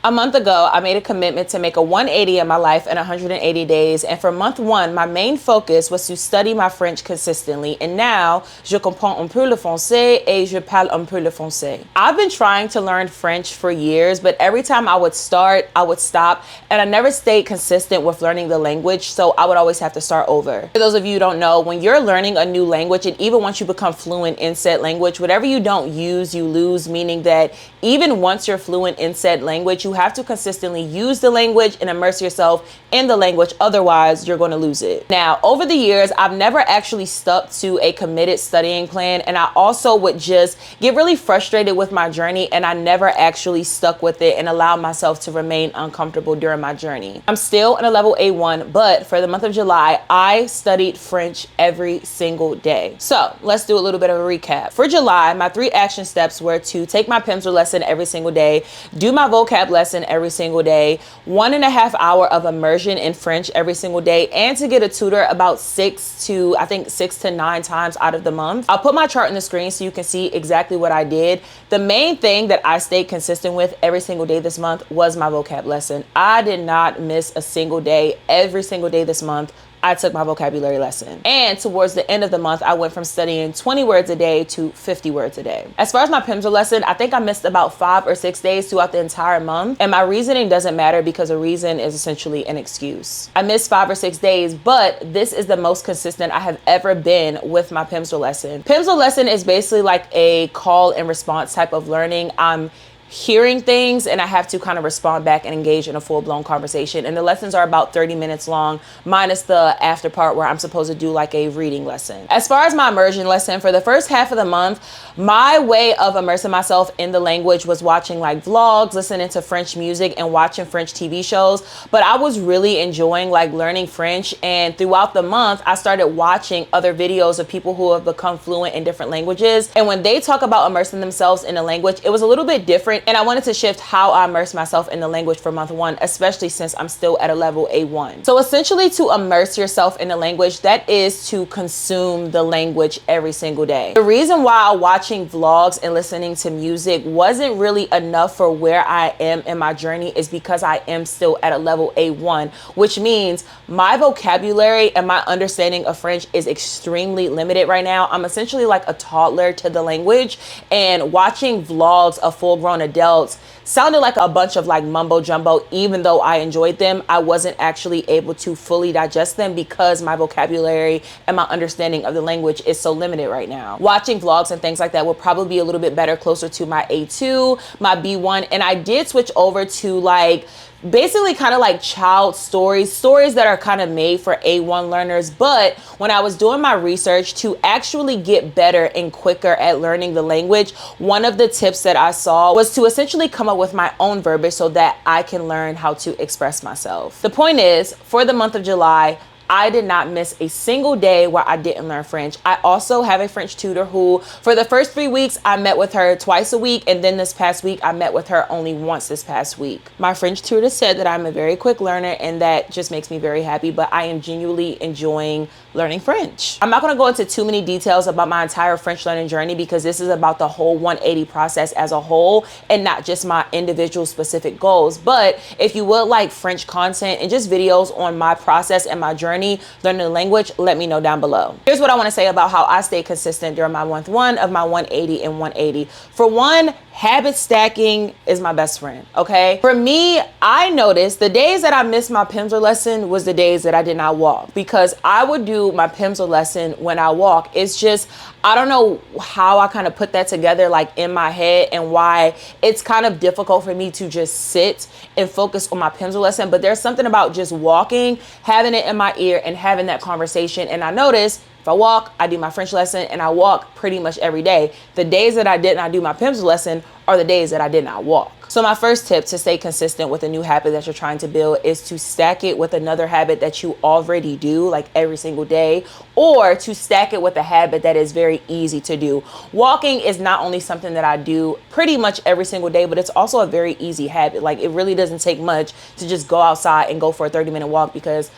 A month ago, I made a commitment to make a 180 in my life in 180 days. And for month one, my main focus was to study my French consistently. And now, je comprends un peu le français et je parle un peu le français. I've been trying to learn French for years, but every time I would start, I would stop, and I never stayed consistent with learning the language. So I would always have to start over. For those of you who don't know, when you're learning a new language, and even once you become fluent in said language, whatever you don't use, you lose, meaning that even once you're fluent in said language, you have to consistently use the language and immerse yourself in the language. Otherwise, you're going to lose it. Now, over the years, I've never actually stuck to a committed studying plan. And I also would just get really frustrated with my journey. And I never actually stuck with it and allowed myself to remain uncomfortable during my journey. I'm still in a level A1, but for the month of July, I studied French every single day. So let's do a little bit of a recap. For July, my 3 action steps were to take my pencil lesson every single day, do my vocab lesson every single day, 1.5 hours of immersion in French every single day, and to get a tutor about 6 to 9 times out of the month. I'll put my chart on the screen so you can see exactly what I did. The main thing that I stayed consistent with every single day this month was my vocab lesson. I did not miss a single day. Every single day this month, I took my vocabulary lesson. And towards the end of the month, I went from studying 20 words a day to 50 words a day. As far as my pencil lesson, I think I missed about 5 or 6 days throughout the entire month. And my reasoning doesn't matter because a reason is essentially an excuse. I missed 5 or 6 days, but this is the most consistent I have ever been with my pencil lesson. Pencil lesson is basically like a call and response type of learning. I'm hearing things and I have to kind of respond back and engage in a full-blown conversation. And the lessons are about 30 minutes long, minus the after part where I'm supposed to do like a reading lesson. As far as my immersion lesson, for the first half of the month, my way of immersing myself in the language was watching like vlogs, listening to French music, and watching French TV shows. But I was really enjoying like learning French. And throughout the month, I started watching other videos of people who have become fluent in different languages. And when they talk about immersing themselves in a language, it was a little bit different. And I wanted to shift how I immerse myself in the language for month one, especially since I'm still at a level A1. So essentially, to immerse yourself in the language, that is to consume the language every single day. The reason why watching vlogs and listening to music wasn't really enough for where I am in my journey is because I am still at a level A1, which means my vocabulary and my understanding of French is extremely limited right now. I'm essentially like a toddler to the language, and watching vlogs of full-grown adults sounded like a bunch of like mumbo jumbo. Even though I enjoyed them, I wasn't actually able to fully digest them because my vocabulary and my understanding of the language is so limited right now. Watching vlogs and things like that will probably be a little bit better, closer to my A2, my B1. And I did switch over to like basically kind of like child stories that are kind of made for A1 learners. But when I was doing my research to actually get better and quicker at learning the language, one of the tips that I saw was to essentially come up with my own verbiage so that I can learn how to express myself. The point is, for the month of July, I did not miss a single day where I didn't learn French. I also have a French tutor who, for the first 3 weeks, I met with her twice a week. And then this past week, I met with her only once this past week. My French tutor said that I'm a very quick learner, and that just makes me very happy. But I am genuinely enjoying learning French. I'm not going to go into too many details about my entire French learning journey because this is about the whole 180 process as a whole and not just my individual specific goals. But if you would like French content and just videos on my process and my journey learning the language, let me know down below. Here's what I want to say about how I stay consistent during my month one of my 180 and 180. For one, habit stacking is my best friend, okay? For me, I noticed the days that I missed my pencil lesson was the days that I did not walk, because I would do my pencil lesson when I walk. It's just, I don't know how I kind of put that together like in my head and why it's kind of difficult for me to just sit and focus on my pencil lesson. But there's something about just walking, having it in my ear and having that conversation. And I noticed if I walk, I do my French lesson, and I walk pretty much every day. The days that I did not do my pencil lesson are the days that I did not walk. So my first tip to stay consistent with a new habit that you're trying to build is to stack it with another habit that you already do like every single day, or to stack it with a habit that is very easy to do. Walking is not only something that I do pretty much every single day, but it's also a very easy habit. Like, it really doesn't take much to just go outside and go for a 30-minute walk, because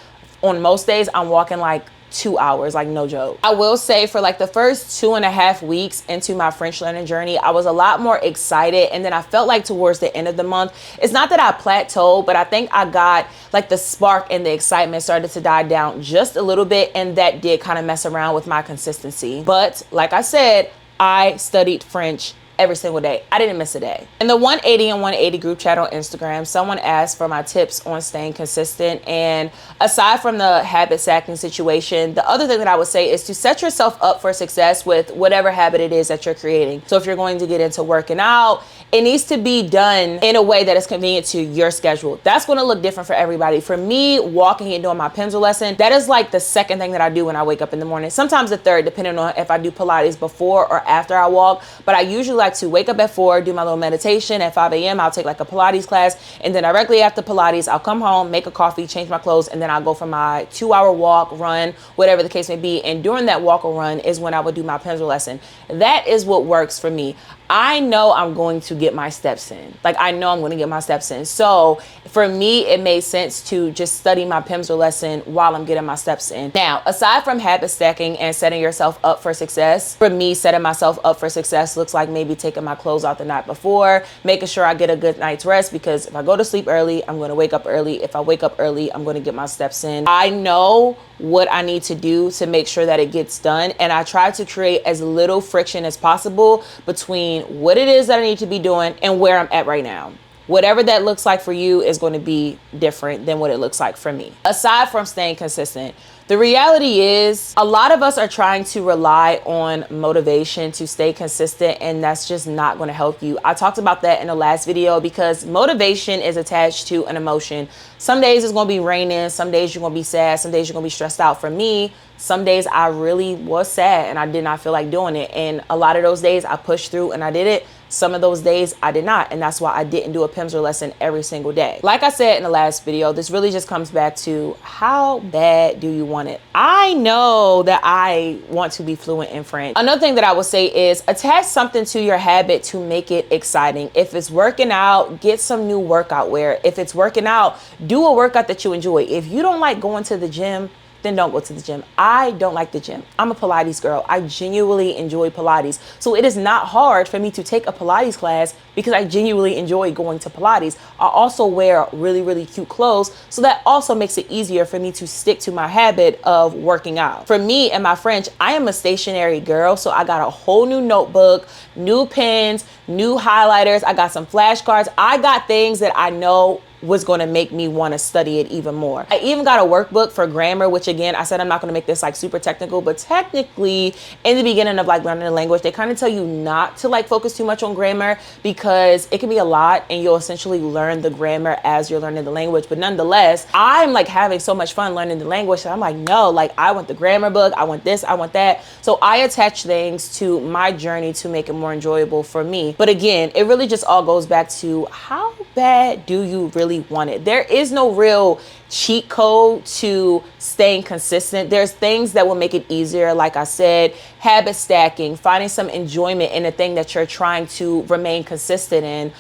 on most days I'm walking like 2 hours, like no joke. I will say for like the first 2.5 weeks into my French learning journey, I was a lot more excited. And then I felt like towards the end of the month, it's not that I plateaued, but I think I got like the spark and the excitement started to die down just a little bit. And that did kind of mess around with my consistency. But like I said, I studied French every single day. I didn't miss a day. In the 180 and 180 group chat on Instagram, someone asked for my tips on staying consistent. And aside from the habit stacking situation, the other thing that I would say is to set yourself up for success with whatever habit it is that you're creating. So if you're going to get into working out, it needs to be done in a way that is convenient to your schedule. That's going to look different for everybody. For me, walking and doing my pencil lesson, that is like the second thing that I do when I wake up in the morning. Sometimes the third, depending on if I do Pilates before or after I walk. But I usually like to wake up at 4, do my little meditation. At 5 a.m., I'll take like a Pilates class. And then directly after Pilates, I'll come home, make a coffee, change my clothes, and then I'll go for my 2-hour walk, run, whatever the case may be. And during that walk or run is when I would do my pencil lesson. That is what works for me. I know I'm going to get my steps in. Like, I know I'm going to get my steps in. So for me, it made sense to just study my pencil lesson while I'm getting my steps in. Now, aside from habit stacking and setting yourself up for success, for me, setting myself up for success looks like maybe taking my clothes out the night before, making sure I get a good night's rest, because if I go to sleep early, I'm going to wake up early. If I wake up early, I'm going to get my steps in. I know what I need to do to make sure that it gets done. And I try to create as little friction as possible between what it is that I need to be doing and where I'm at right now. Whatever that looks like for you is going to be different than what it looks like for me. Aside from staying consistent, the reality is a lot of us are trying to rely on motivation to stay consistent, and that's just not going to help you. I talked about that in the last video because motivation is attached to an emotion. Some days it's going to be raining. Some days you're going to be sad. Some days you're going to be stressed out. For me, some days I really was sad and I did not feel like doing it. And a lot of those days I pushed through and I did it. Some of those days I did not. And that's why I didn't do a pencil lesson every single day. Like I said in the last video, this really just comes back to how bad do you want it? I know that I want to be fluent in French. Another thing that I would say is attach something to your habit to make it exciting. If it's working out, get some new workout wear. If it's working out, do a workout that you enjoy. If you don't like going to the gym, then don't go to the gym. I don't like the gym. I'm a Pilates girl. I genuinely enjoy Pilates. So it is not hard for me to take a Pilates class because I genuinely enjoy going to Pilates. I also wear really, really cute clothes. So that also makes it easier for me to stick to my habit of working out. For me and my French, I am a stationary girl. So I got a whole new notebook, new pens, new highlighters. I got some flashcards. I got things that I know was going to make me want to study it even more. I even got a workbook for grammar, which again, I said I'm not going to make this like super technical, but technically in the beginning of like learning the language, they kind of tell you not to like focus too much on grammar because it can be a lot and you'll essentially learn the grammar as you're learning the language. But nonetheless, I'm like having so much fun learning the language that I'm like, no, like I want the grammar book. I want this, I want that. So I attach things to my journey to make it more enjoyable for me. But again, it really just all goes back to how bad do you really want it? There is no real cheat code to staying consistent. There's things that will make it easier. Like I said, habit stacking, finding some enjoyment in the thing that you're trying to remain consistent in,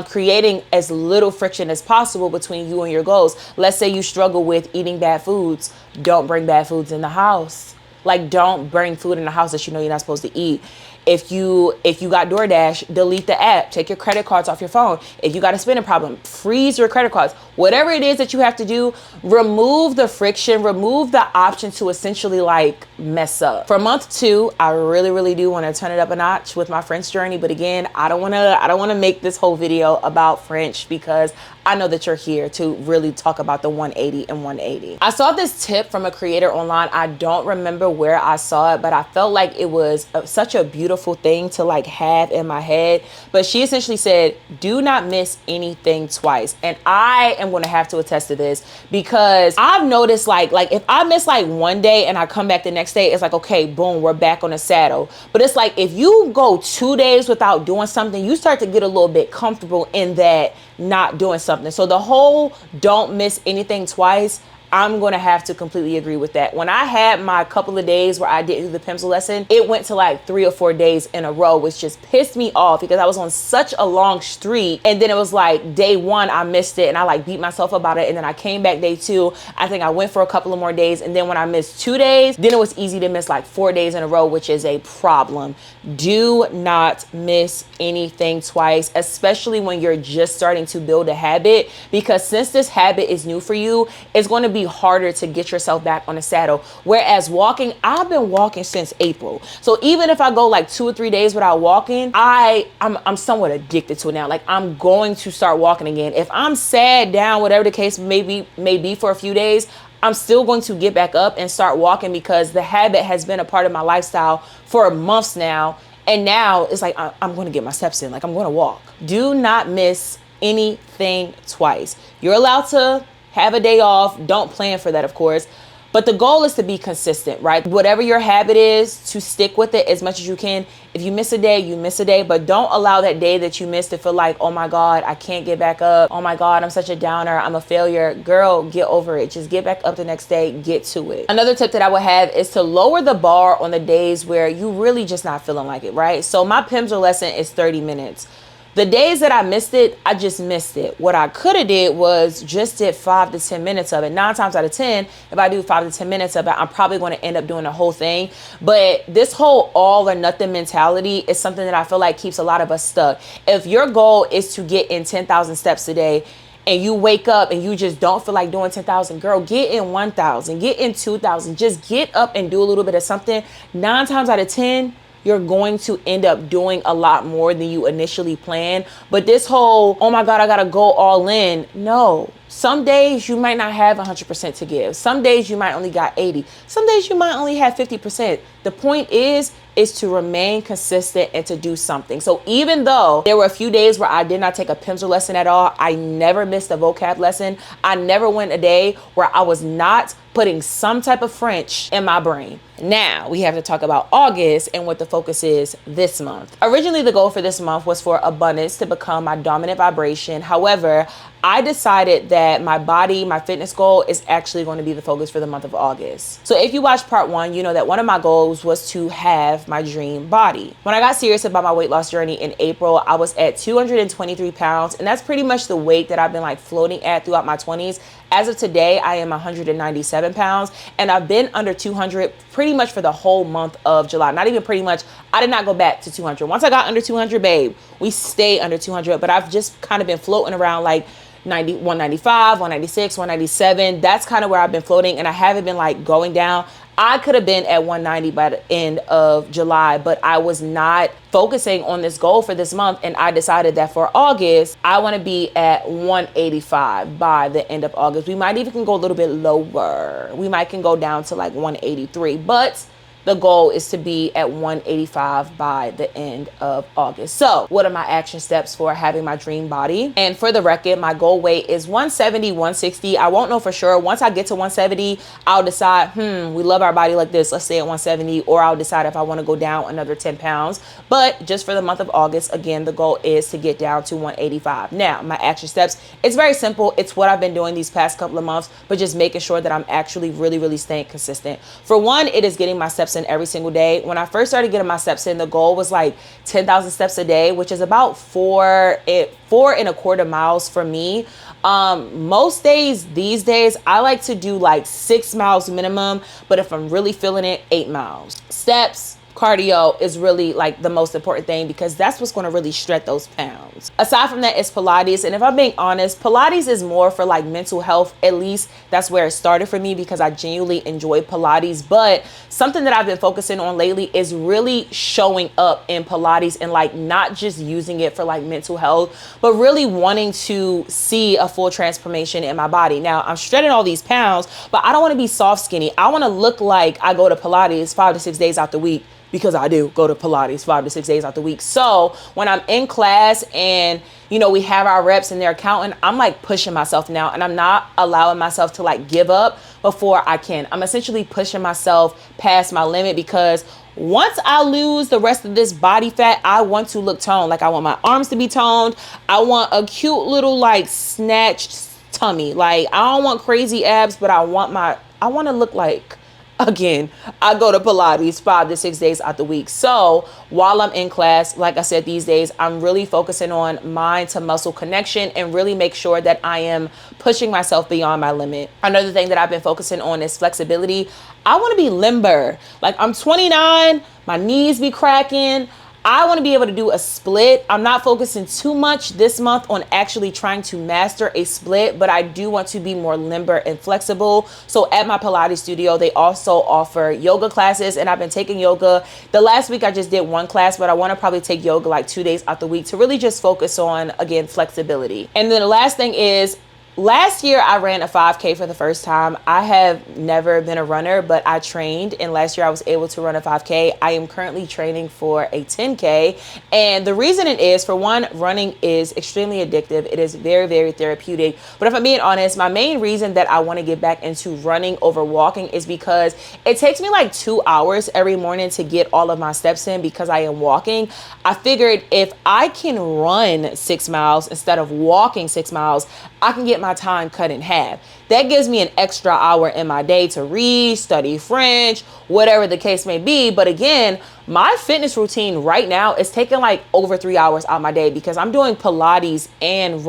creating as little friction as possible between you and your goals. Let's say you struggle with eating bad foods. Don't bring bad foods in the house. Like, don't bring food in the house that you know you're not supposed to eat. If you got DoorDash, delete the app. Take your credit cards off your phone. If you got a spending problem, freeze your credit cards. Whatever it is that you have to do, remove the friction, remove the option to essentially like mess up. For month 2, I really, really do want to turn it up a notch with my French journey. But again, I don't want to make this whole video about French because I know that you're here to really talk about the 180 and 180. I saw this tip from a creator online. I don't remember where I saw it, but I felt like it was such a beautiful thing to like have in my head. But she essentially said, do not miss anything twice. And I am going to have to attest to this because I've noticed like if I miss like one day and I come back the next day, it's like, okay, boom, we're back on the saddle. But it's like, if you go 2 days without doing something, you start to get a little bit comfortable in that not doing something. So the whole don't miss anything twice, I'm going to have to completely agree with that. When I had my couple of days where I didn't do the pencil lesson, it went to like 3 or 4 days in a row, which just pissed me off because I was on such a long streak. And then it was like day 1, I missed it and I like beat myself about it. And then I came back day 2. I think I went for a couple of more days. And then when I missed 2 days, then it was easy to miss like 4 days in a row, which is a problem. Do not miss anything twice, especially when you're just starting to build a habit, because since this habit is new for you, it's going to be harder to get yourself back on the saddle. Whereas walking, I've been walking since April. So even if I go like 2 or 3 days without walking, I'm somewhat addicted to it now. Like I'm going to start walking again. If I'm sad, down, whatever the case may be for a few days, I'm still going to get back up and start walking because the habit has been a part of my lifestyle for months now. And now it's like, I'm going to get my steps in. Like I'm going to walk. Do not miss anything twice. You're allowed to have a day off. Don't plan for that, of course. But the goal is to be consistent, right? Whatever your habit is, to stick with it as much as you can. If you miss a day, you miss a day, but don't allow that day that you missed to feel like, oh my God, I can't get back up. Oh my God, I'm such a downer. I'm a failure. Girl, get over it. Just get back up the next day, get to it. Another tip that I would have is to lower the bar on the days where you really just not feeling like it, right? So my pencil lesson is 30 minutes. The days that I missed it, I just missed it. What I could have did was just did 5 to 10 minutes of it. 9 times out of 10, if I do 5 to 10 minutes of it, I'm probably going to end up doing the whole thing. But this whole all or nothing mentality is something that I feel like keeps a lot of us stuck. If your goal is to get in 10,000 steps a day, and you wake up and you just don't feel like doing 10,000, girl, get in 1,000, get in 2,000. Just get up and do a little bit of something. 9 times out of 10, you're going to end up doing a lot more than you initially planned. But this whole, oh my God, I gotta go all in. No, some days you might not have 100% to give. Some days you might only got 80. Some days you might only have 50%. The point is to remain consistent and to do something. So even though there were a few days where I did not take a pencil lesson at all, I never missed a vocab lesson. I never went a day where I was not putting some type of French in my brain. Now we have to talk about August and what the focus is this month. Originally, the goal for this month was for abundance to become my dominant vibration. However, I decided that my body, my fitness goal is actually going to be the focus for the month of August. So if you watched part 1, you know that one of my goals was to have my dream body. When I got serious about my weight loss journey in April, I was at 223 pounds. And that's pretty much the weight that I've been like floating at throughout my 20s. As of today, I am 197 pounds and I've been under 200 pretty much for the whole month of July. Not even pretty much. I did not go back to 200. Once I got under 200, babe, we stay under 200, but I've just kind of been floating around like 195, 196, 197. That's kind of where I've been floating and I haven't been like going down. I could have been at 190 by the end of July, but I was not focusing on this goal for this month. And I decided that for August, I want to be at 185 by the end of August. We might even can go a little bit lower. We might can go down to like 183, but the goal is to be at 185 by the end of August. So what are my action steps for having my dream body? And for the record, my goal weight is 170, 160. I won't know for sure. Once I get to 170, I'll decide, we love our body like this. Let's stay at 170, or I'll decide if I want to go down another 10 pounds. But just for the month of August, again, the goal is to get down to 185. Now, my action steps, it's very simple. It's what I've been doing these past couple of months, but just making sure that I'm actually really staying consistent. For one, it is getting my steps in every single day. When I first started getting my steps in, the goal was like 10,000 steps a day, which is about 4.25 miles for me. Most days these days, I like to do like 6 miles minimum, but if I'm really feeling it, 8 miles. Steps, cardio is really like the most important thing because that's what's going to really shred those pounds. Aside from that, it's Pilates. And if I'm being honest, Pilates is more for like mental health. At least that's where it started for me because I genuinely enjoy Pilates. But something that I've been focusing on lately is really showing up in Pilates and like not just using it for like mental health, but really wanting to see a full transformation in my body. Now I'm shredding all these pounds, but I don't want to be soft skinny. I want to look like I go to Pilates 5 to 6 days out the week. Because I do go to Pilates 5 to 6 days out the week. So when I'm in class and, you know, we have our reps and they're counting, I'm like pushing myself now and I'm not allowing myself to like give up before I can. I'm essentially pushing myself past my limit because once I lose the rest of this body fat, I want to look toned. Like I want my arms to be toned. I want a cute little like snatched tummy. Like, I don't want crazy abs, but I want to look like, again, I go to Pilates 5 to 6 days out the week. So while I'm in class, like I said, these days, I'm really focusing on mind to muscle connection and really make sure that I am pushing myself beyond my limit. Another thing that I've been focusing on is flexibility. I want to be limber. Like, I'm 29, my knees be cracking. I want to be able to do a split. I'm not focusing too much this month on actually trying to master a split, but I do want to be more limber and flexible. So at my Pilates studio, they also offer yoga classes, and I've been taking yoga. The last week I just did one class, but I want to probably take yoga like 2 days out the week to really just focus on, again, flexibility. And then the last thing is, last year, I ran a 5K for the first time. I have never been a runner, but I trained, and last year I was able to run a 5K. I am currently training for a 10K, and the reason it is, for one, running is extremely addictive. It is very, very therapeutic. But if I'm being honest, my main reason that I want to get back into running over walking is because it takes me like 2 hours every morning to get all of my steps in because I am walking. I figured if I can run 6 miles instead of walking 6 miles, I can get my time cut in half. That gives me an extra hour in my day to read, study French, whatever the case may be. But again, my fitness routine right now is taking like over 3 hours out of my day because I'm doing Pilates and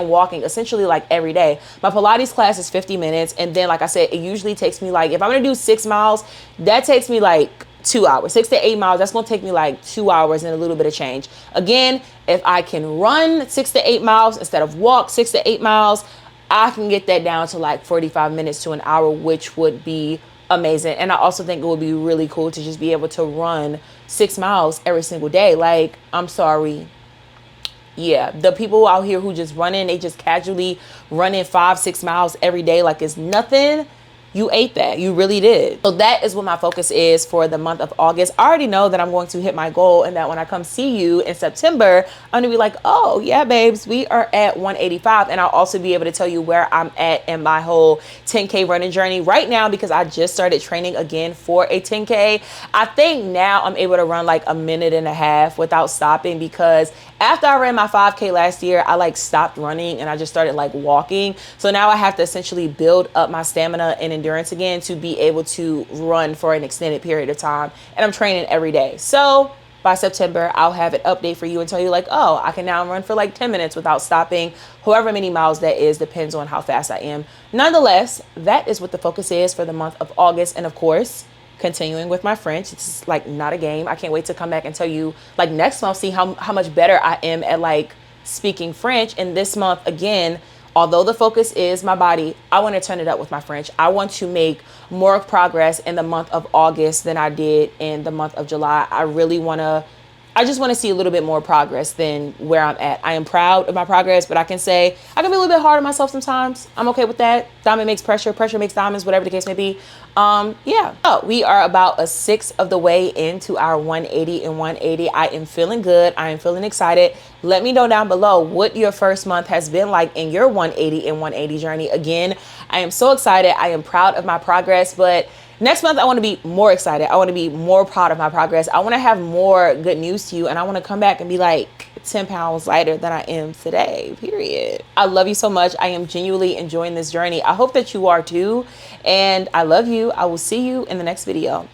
walking essentially like every day. My Pilates class is 50 minutes. And then, like I said, it usually takes me like, if I'm going to do 6 miles, that takes me like 2 hours, 6 to 8 miles. That's going to take me like 2 hours and a little bit of change. Again, if I can run 6 to 8 miles instead of walk 6 to 8 miles, I can get that down to like 45 minutes to an hour, which would be amazing. And I also think it would be really cool to just be able to run 6 miles every single day. Like, I'm sorry. Yeah, the people out here who just running, they just casually running 5-6 miles every day like it's nothing. You ate that. You really did. So that is what my focus is for the month of August. I already know that I'm going to hit my goal, and that when I come see you in September, I'm going to be like, oh, yeah, babes, we are at 185. And I'll also be able to tell you where I'm at in my whole 10K running journey right now, because I just started training again for a 10K. I think now I'm able to run like a minute and a half without stopping, because after I ran my 5K last year, I like stopped running and I just started like walking. So now I have to essentially build up my stamina and endurance again to be able to run for an extended period of time. And I'm training every day. So by September, I'll have an update for you and tell you like, oh, I can now run for like 10 minutes without stopping. However many miles that is, depends on how fast I am. Nonetheless, that is what the focus is for the month of August. And of course, continuing with my French. It's like not a game. I can't wait to come back and tell you like next month, see how much better I am at like speaking French. And this month, again, although the focus is my body, I want to turn it up with my French. I want to make more progress in the month of August than I did in the month of July. I just want to see a little bit more progress than where I'm at. I am proud of my progress, but I can say I can be a little bit hard on myself sometimes. I'm okay with that. Diamond makes pressure, pressure makes diamonds, whatever the case may be. Yeah. So we are about 1/6 of the way into our 180 and 180. I am feeling good. I am feeling excited. Let me know down below what your first month has been like in your 180 and 180 journey. Again, I am so excited. I am proud of my progress, but next month, I want to be more excited. I want to be more proud of my progress. I want to have more good news to you. And I want to come back and be like 10 pounds lighter than I am today, period. I love you so much. I am genuinely enjoying this journey. I hope that you are too. And I love you. I will see you in the next video.